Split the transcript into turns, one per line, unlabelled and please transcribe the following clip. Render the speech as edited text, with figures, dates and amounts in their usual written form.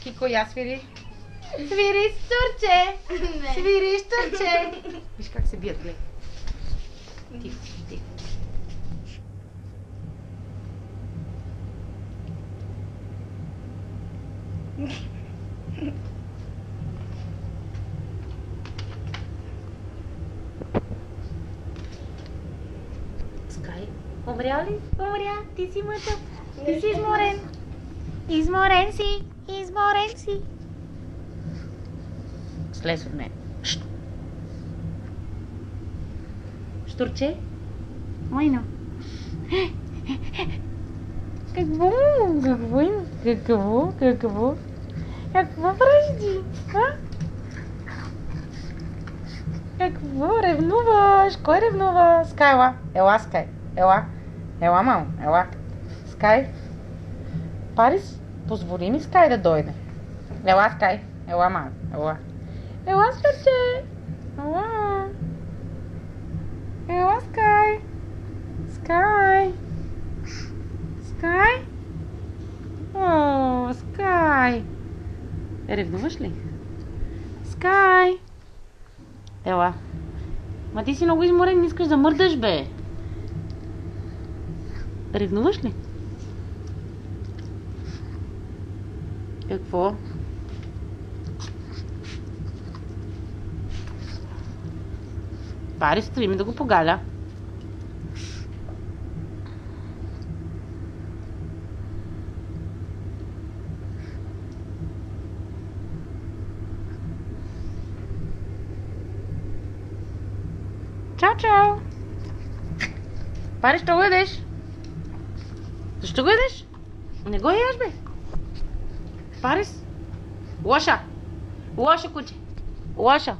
Кико, я свири. Свири, Штурче! Свири, Штурче! Виж как се бият, гледай. Тихо, тихо. Скай, умря ли? Умря, ти си мътъв. Ти си изморен. Изморен си, изморен си. Слез от мен. Штурче? Майно. Какво? Какво има? Какво? Какво? Какво правиш? А? Какво? Ревнуваш? Кой ревнува? Скай, ела. Ела, Скай. Ела. Ела, мамо. Ела. Скай. Парис, позволи ми Скай да дойде. Ела, Скай. Ела, мамо. Ела. Ела, Скайче. Ела. Ела, Скай. Скай. Скай? О, Скай. Ревнуваш ли? Скай. Ела. Ма ти си много изморен, не искаш да мърдаш, бе. Ревнуваш ли? Какво? Пари, стри ми да го погаля. Чао, чао! Пари, що го ядеш? Защо го ядеш? Не го яш, бе! Парис? Лоша! Лоша, куче! Лоша!